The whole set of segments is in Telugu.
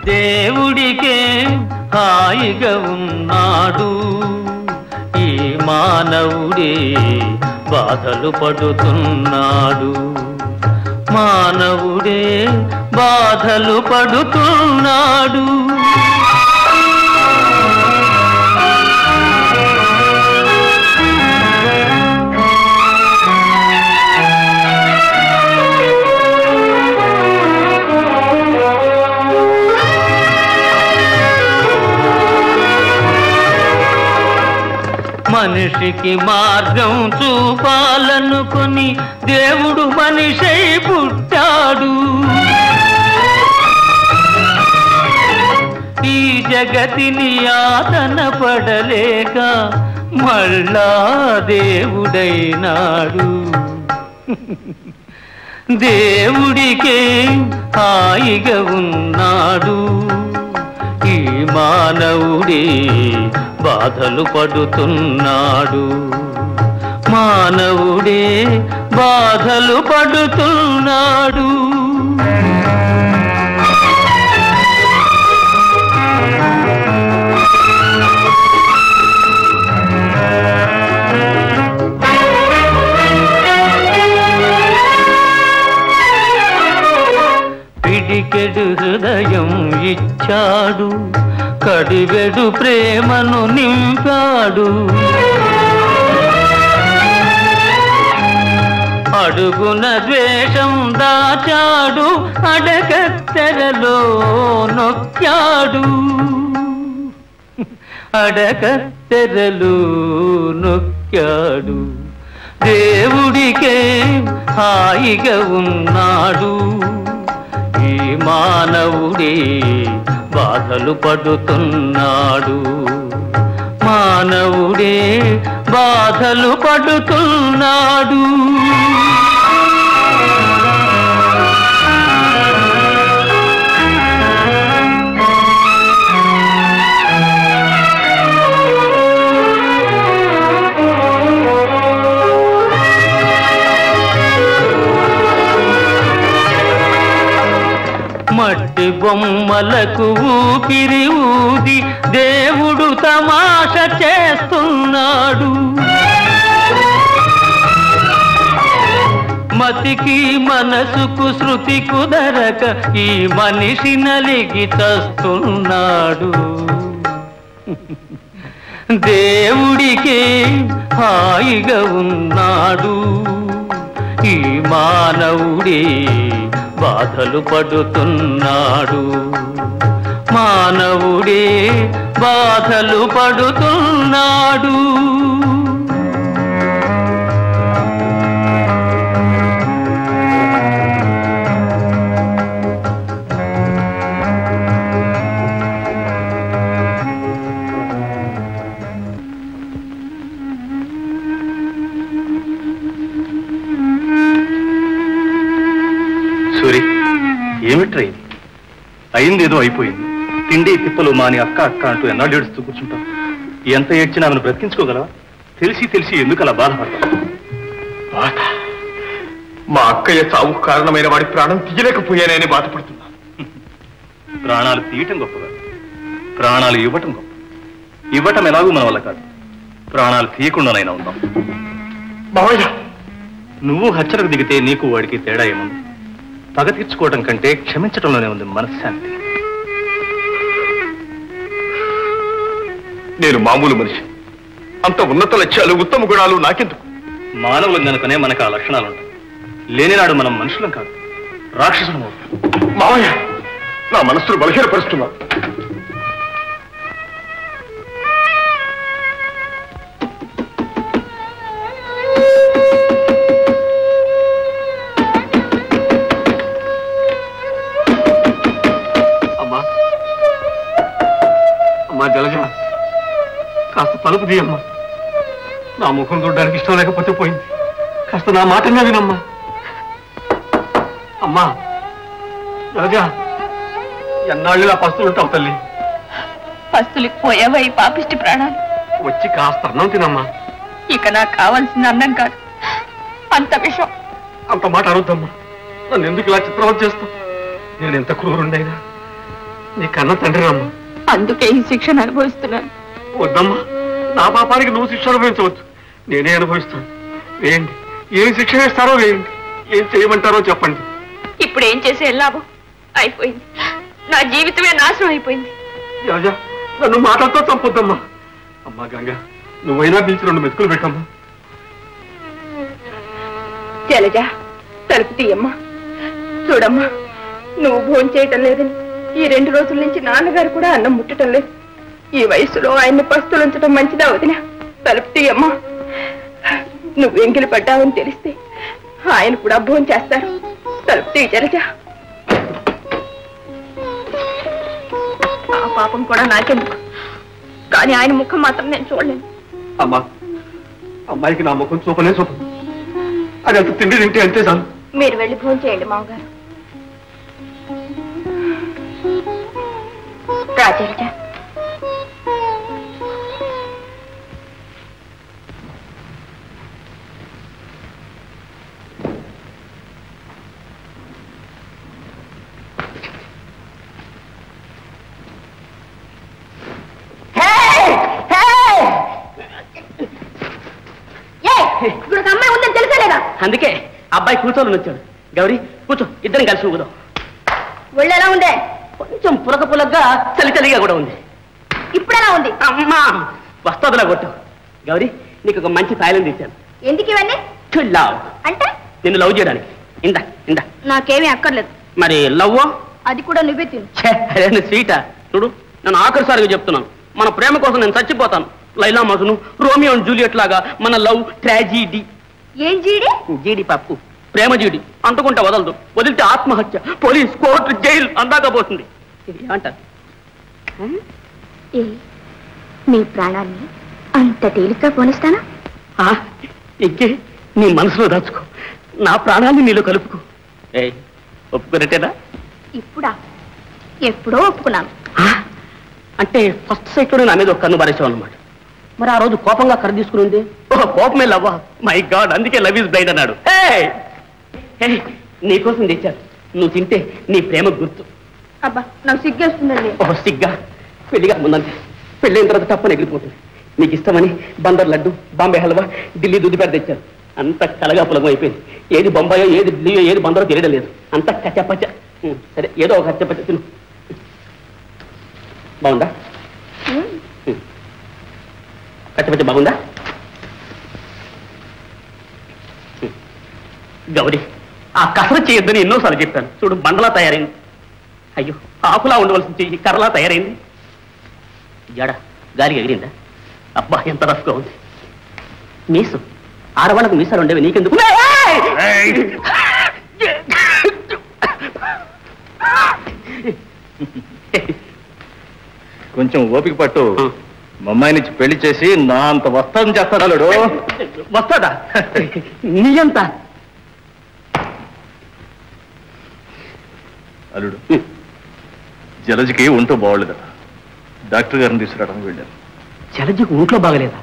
దేవుడికే హాయిగా ఉన్నాడు, ఈ మానవుడే బాధలు పడుతున్నాడు. మానవుడే బాధలు పడుతున్నాడు. మనిషికి మార్గం చూపాలనుకొని దేవుడు మనిషై పుట్టాడు. ఈ జగతిని యాతన పడలేక మళ్ళా దేవుడైనాడు. దేవుడికే హాయిగా ఉన్నాడు, ఈ మానవుడే బాధలు పడుతున్నాడు. మానవుడే బాధలు పడుతున్నాడు. పిడికెడు హృదయం ఇచ్చాడు, కడివెడు ప్రేమను నింపాడు. అడుగున ద్వేషం దాచాడు, అడకత్తెరలో నొక్కాడు. అడకత్తెరలో నొక్కాడు. దేవుడికే హాయిగా ఉన్నాడు, ఈ మానవుడే బాధలు పడుతున్నాడు. మానవుడే బాధలు పడుతున్నాడు. మట్టి బొమ్మలకు ఊపిరి ఊది దేవుడు తమాష చేస్తున్నాడు. మతికి మనసుకు శృతి కుదరక ఈ మనిషి నలిగి చస్తున్నాడు. దేవుడికే హాయిగా ఉన్నాడు, ఈ మానవుడే బాధలు పడుతున్నాడు. మానవుడే బాధలు పడుతున్నాడు. సూరి, ఏమిట్రా ఇది? అయిందేదో అయిపోయింది. తిండి తిప్పలు మాని అక్క అక్క అంటూ ఎన్నాళ్ళు ఏడుస్తూ కూర్చుంటాం. ఎంత ఏడ్చినా ఆమెను బ్రతికించుకోగలవా? తెలిసి తెలిసి ఎందుకు అలా బాధపడతావు? బాధ? మా అక్కయ్య చావుకు కారణమైన వాడి ప్రాణం తీయలేకపోయానని బాధపడుతున్నా. ప్రాణాలు తీయటం గొప్పగా, ప్రాణాలు ఇవ్వటం గొప్ప. ఇవ్వటం ఎలాగూ మన వల్ల కాదు, ప్రాణాలు తీయకుండానైనా ఉందాం. మావయ్య, నువ్వు హత్యలకు దిగితే నీకు వాడికి తేడా ఏముంది? పగ తీర్చుకోవటం కంటే క్షమించటంలోనే ఉంది మనశ్శాంతి. నేను మామూలు మనిషి, అంత ఉన్నత లక్ష్యాలు ఉత్తమ గుణాలు నాకెందుకు? మానవులం కనుకనే మనకు ఆ లక్షణాలు ఉంటాయి. లేనినాడు మనం మనుషులం కాదు, రాక్షసులం అవుతాం. మావయ్య, నా మనస్సును బలహీనపరుస్తున్నా. అమ్మా జలజ, కాస్త తలుపు తీయమ్మా. నా ముఖం చూడడానికి ఇష్టం లేకపోతే పోయింది. కాస్త నా మాటన్నా వినమ్మా. అమ్మా జలజ, ఎన్నాళ్ళు ఆ పస్తులు ఉంటావు తల్లి? పస్తులకు పోయావా ఈ పాపిష్టి ప్రాణాలు? వచ్చి కాస్త అన్నం తినమ్మా. ఇక నాకు కావాల్సిన అన్నం కాదు, అంత విషం. అంత మాట అనొద్దమ్మా. నన్ను ఎందుకు ఇలా చిత్రవత చేస్తావు? నేను ఎంత క్రూరుండైనా నీ కన్న తండ్రినమ్మా. అందుకే ఈ శిక్షను అనుభవిస్తున్నాను. వద్దమ్మా, నా పాపానికి నువ్వు శిక్ష అనుభవించవద్దు, నేనే అనుభవిస్తాను. వేయండి, ఏం శిక్ష వేస్తారో వేయండి, ఏం చేయమంటారో చెప్పండి. ఇప్పుడు ఏం చేసే లాభం? అయిపోయింది, నా జీవితమే నాశనం అయిపోయింది. రాజా, నన్ను మాటలతో చంపొద్దమ్మా. అమ్మా గంగ, నువ్వైనా పిలిచి 2 మెతుకులు పెట్టమ్మా. జలజ, తలుపు తీయమ్మా. చూడమ్మా, నువ్వు భోజనం చేయటం లేదని ఈ 2 రోజుల నుంచి నాన్నగారు కూడా అన్నం ముట్టడం లేదు. ఈ వయసులో ఆయన్ని పస్తులుంచడం మంచిదా వదిన? తలుపు తీయమ్మా. నువ్వు ఎంగిలి పడ్డావని తెలిస్తే ఆయన కూడా భోజనం చేస్తారు. తలుపు తీయ జలజ. ఆ పాపం కూడా నాకెందుకు, కానీ ఆయన ముఖం మాత్రం నేను చూడలేను. అమ్మా, అమ్మాయికి నా ముఖం చూపలే చూప. అది అంత తిండి తింటే అంతే చాలు. మీరు వెళ్ళి భోజనం చేయండి మామగారు. రాజలజ, అమ్మాయి ఉందని తెలుసా లేదా? అందుకే అబ్బాయి కూర్చోని వచ్చాడు. గౌరీ కూర్చో, ఇద్దరం కలిసి ఊగుదాం. ఒళ్ళు ఎలా ఉందే? కొంచెం పులక పులగ్గా చలి చలిగా కూడా ఉంది. ఇప్పుడెలా ఉంది? అమ్మా, వస్తాదులా కొట్టు. గౌరీ, నీకు ఒక మంచి తాయిలం తెచ్చాను. ఎందుకు ఇవన్నీ? లవ్ అంటే నిన్ను లవ్ చేయడానికి. ఇందా ఇందా. నాకేమీ అక్కర్లేదు. మరి లవ్? అది కూడా నువ్వే తిను. అదే స్వీటా? చూడు, నేను ఆఖరిసారిగా చెప్తున్నాను, మన ప్రేమ కోసం నేను చచ్చిపోతాను. Laila Majnu, Romeo and Juliet లాగా మన లవ్ ట్రాజీడీ. ఏం జీడి? జీడి పప్పు, ప్రేమ జీడి. అంటుకుంటే వదలదు, వదిలితే ఆత్మహత్య, పోలీస్, కోర్టు, జైలు అందాక పోతుంది. ఇది ఏమంటారు? నీ ప్రాణాన్ని అంత తేలిగ్గా పోనిస్తానా? ఇంకే, నీ మనసులో దాచుకో, నా ప్రాణాన్ని నీలో కలుపుకో. ఒప్పుకున్నట్టేనా? ఇప్పుడా? ఎప్పుడో ఒప్పుకున్నాను. అంటే ఫస్ట్ సైట్ లోనే నా మీద ఒక కన్ను బారేసావు అనమాట. మరి ఆ రోజు కోపంగా కర్ర తీసుకుని ఉంది. కోపమే లవ్వా? మై గాడ్, అందుకే లవ్ ఈజ్ బ్లైండ్ అన్నాడు. నీకోసం తెచ్చాను, నువ్వు తింటే నీ ప్రేమ గుర్తు. అబ్బా, నాకు సిగ్గేస్తుందండి. సిగ్గా? పెళ్లిగా ముందంతే, పెళ్ళైన తర్వాత తప్పని ఎగిరిపోతుంది. నీకు ఇష్టమని బందర్ లడ్డు, బాంబే హల్వా, ఢిల్లీ దుద్దిపేట తెచ్చాను. అంత కలగా పులగం అయిపోయింది. ఏది బొంబాయో, ఏది ఢిల్లీయో, ఏది బందరో తెలియడం లేదు. అంత కచ్చపచ్చ. సరే, ఏదో ఒక కచ్చపచ్చ తిను. బాగుందా? కచ్చపచ్చ బాగుందా? గౌరీ, ఆ కసర చేయొద్దని ఎన్నోసార్లు చెప్పాను. చూడు, బండలా తయారైంది. అయ్యో, ఆకులా ఉండవలసిన చెయ్యి కర్రలా తయారైంది. జడ గాలికి ఎగిరిందా? అబ్బా, ఎంత రఫ్గా ఉంది. మీసు, ఆడవాళ్ళకు మీసాలు ఉండేవి, నీకెందుకు? కొంచెం ఓపిక పట్టు. మమ్మాయి నుంచి పెళ్లి చేసి నా అంత వస్తాదని చేస్తాడు. అల్లుడు వస్తాడా? నీ అంత? అల్లుడు, జలజకి ఒంటో బాగోలేదా? డాక్టర్ గారిని తీసుకురావడానికి వెళ్ళాను. జలజకు ఒంట్లో బాగలేదా?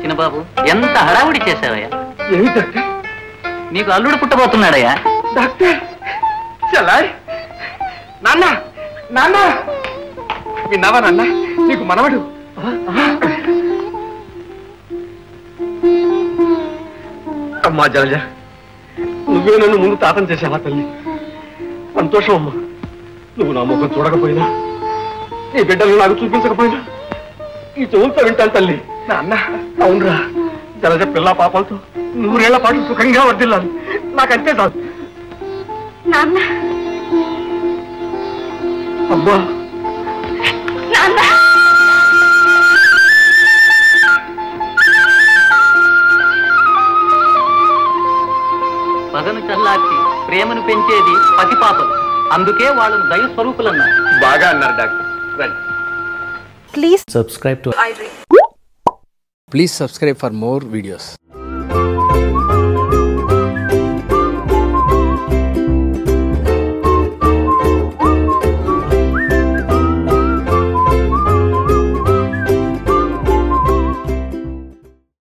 చిన్నబాబు, ఎంత హడావుడి చేశావయ్యా? ఏమి డాక్టర్? నీకు అల్లుడు పుట్టబోతున్నాడయ్యా. డాక్టర్, చలాయ్. నాన్న, నాన్న, విన్నావా నాన్న? నీకు మనవడు. అమ్మా జలజ, నువ్వే నన్ను ముందు తాతం చేసావా తల్లి? సంతోషం అమ్మా. నువ్వు నా ముఖం చూడకపోయినా, నీ బిడ్డలు నాకు చూపించకపోయినా ఈ చెవులతో వింటాను తల్లి. నాన్న, అవునరా, జలజ పిల్ల పాపలతో 100 ఏళ్ల పాటు సుఖంగా వర్దిల్లాలి. నాకంతే చాలు. నాన్న, అబ్బా, నాన్న, పగను చల్లార్చి ప్రేమను పెంచేది పతిపాపలు. అందుకే వాళ్ళను దైవ స్వరూపులన్నారు. బాగా అన్నారు డాక్టర్. రండి. Please subscribe to iDream. Please subscribe for more videos.